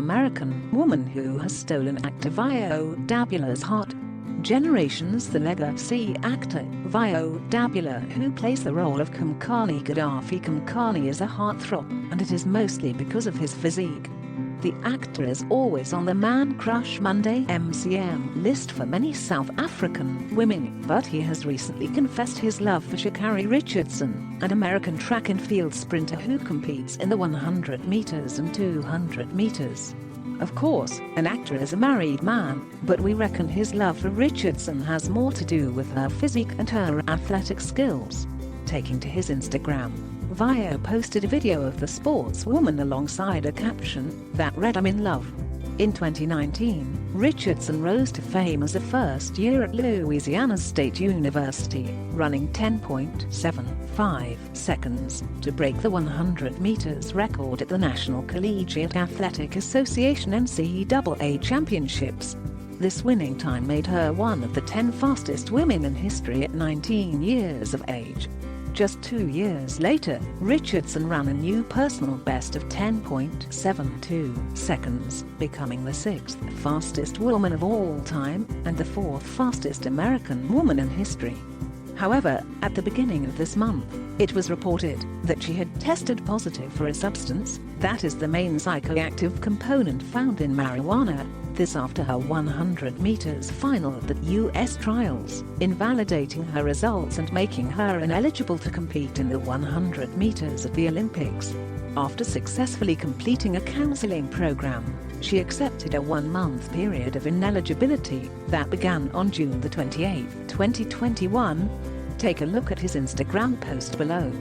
American woman who has stolen actor Vio Dabula's heart. Generations. The legacy actor Vio Dabula, who plays the role of Kamkani Gaddafi. Kamkani is a heartthrob, and it is mostly because of his physique. The actor is always on the Man Crush Monday MCM list for many South African women, but he has recently confessed his love for Sha'Carri Richardson, an American track and field sprinter who competes in the 100 meters and 200 meters. Of course, an actor is a married man, but we reckon his love for Richardson has more to do with her physique and her athletic skills. Taking to his Instagram, Vio posted a video of the sportswoman alongside a caption that read, "I'm in love." In 2019, Richardson rose to fame as a first year at Louisiana State University, running 10.75 seconds to break the 100 meters record at the National Collegiate Athletic Association NCAA Championships. This winning time made her one of the 10 fastest women in history at 19 years of age. Just 2 years later, Richardson ran a new personal best of 10.72 seconds, becoming the 6th fastest woman of all time and the 4th fastest American woman in history. However, at the beginning of this month, it was reported that she had tested positive for a substance that is the main psychoactive component found in marijuana. This after her 100 meters final at the U.S. trials, invalidating her results and making her ineligible to compete in the 100 meters at the Olympics. After successfully completing a counseling program, she accepted a 1-month period of ineligibility that began on June 28, 2021. Take a look at his Instagram post below.